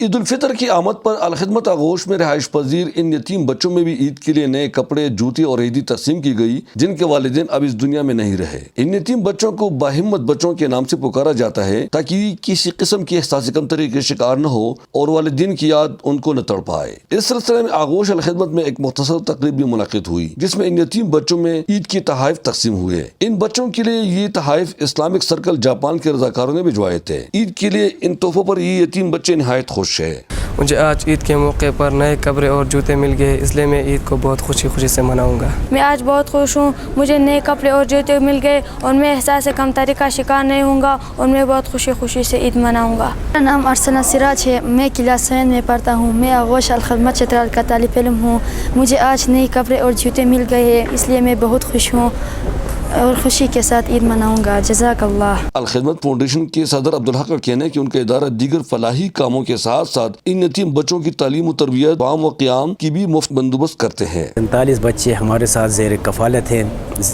عید الفطر کی آمد پر الخدمت آغوش میں رہائش پذیر ان یتیم بچوں میں بھی عید کے لیے نئے کپڑے، جوتے اور عیدی تقسیم کی گئی جن کے والدین اب اس دنیا میں نہیں رہے۔ ان یتیم بچوں کو باہمت بچوں کے نام سے پکارا جاتا ہے تاکہ کسی قسم کی احساس کمتری کے شکار نہ ہو اور والدین کی یاد ان کو نہ تڑپائے۔ اس سلسلے میں آغوش الخدمت میں ایک مختصر تقریب بھی منعقد ہوئی جس میں ان یتیم بچوں میں عید کے تحائف تقسیم ہوئے۔ ان بچوں کے لیے یہ تحائف اسلامک سرکل جاپان کے رضاکاروں نے بھجوائے تھے۔ عید کے لیے ان تحفوں پر یہ یتیم بچے نہایت خوش ہے۔ مجھے آج عید کے موقع پر نئے کپڑے اور جوتے مل گئے، اس لیے میں عید کو بہت خوشی سے مناؤں گا۔ میں آج بہت خوش ہوں، مجھے نئے کپڑے اور جوتے مل گئے اور میں احساس کمتری کا شکار نہیں ہوں گا اور میں بہت خوشی سے عید مناؤں گا۔ میرا نام ارسلہ سراج ہے، میں کلاس 7 میں پڑھتا ہوں۔ میں آغوش الخدمت چترال کا طالب علم ہوں۔ مجھے آج نئے کپڑے اور جوتے مل گئے ہیں، اس لیے میں بہت خوش ہوں اور خوشی کے ساتھ عید مناؤں گا۔ جزاک اللہ۔ الخدمت فاؤنڈیشن کے صدر عبدالحق کا کہنا ہے کہ ان کا ادارہ دیگر فلاحی کاموں کے ساتھ ساتھ ان یتیم بچوں کی تعلیم و تربیت، طعام و قیام کی بھی مفت بندوبست کرتے ہیں۔ 45 بچے ہمارے ساتھ زیر کفالت ہیں،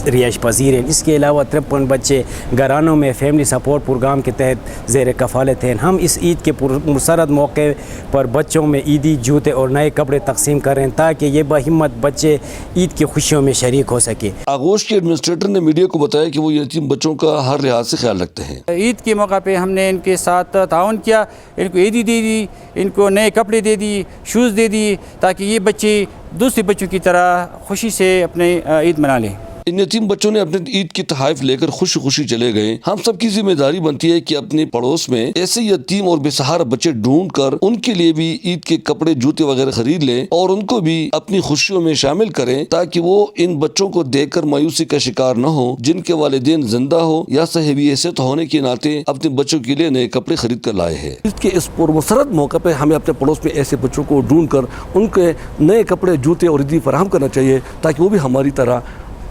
رہائش پذیر ہیں۔ اس کے علاوہ 53 بچے گھرانوں میں فیملی سپورٹ پروگرام کے تحت زیر کفالت ہیں۔ ہم اس عید کے مسرت موقع پر بچوں میں عیدی جوتے اور نئے کپڑے تقسیم کر رہے ہیں تاکہ یہ باہمت بچے عید کی خوشیوں میں شریک ہو سکے۔ آغوش کے ایڈمنسٹریٹر نے میڈیا کو بتایا کہ وہ یتیم بچوں کا ہر لحاظ سے خیال رکھتے ہیں۔ عید کے موقع پہ ہم نے ان کے ساتھ تعاون کیا، ان کو عیدی دے دی، ان کو نئے کپڑے دے دی، شوز دے دی تاکہ یہ بچے دوسرے بچوں کی طرح خوشی سے اپنے عید منا لیں۔ ان یتیم بچوں نے اپنے عید کی تحائف لے کر خوشی چلے گئے۔ ہم سب کی ذمہ داری بنتی ہے کہ اپنے پڑوس میں ایسے یتیم اور بے سہارا بچے ڈھونڈ کر ان کے لیے بھی عید کے کپڑے، جوتے وغیرہ خرید لیں اور ان کو بھی اپنی خوشیوں میں شامل کریں تاکہ وہ ان بچوں کو دیکھ کر مایوسی کا شکار نہ ہو جن کے والدین زندہ ہو یا صاحب حیثیت ہونے کے ناطے اپنے بچوں کے لیے نئے کپڑے خرید کر لائے ہیں۔ عید کے اس پرمسرت موقع پہ ہمیں اپنے پڑوس میں ایسے بچوں کو ڈھونڈ کر ان کے نئے کپڑے، جوتے اور عیدی فراہم کرنا چاہیے تاکہ وہ بھی ہماری طرح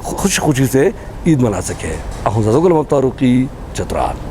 خوشی سے عید منا سکے۔ اخوذ فاروقی، چترال۔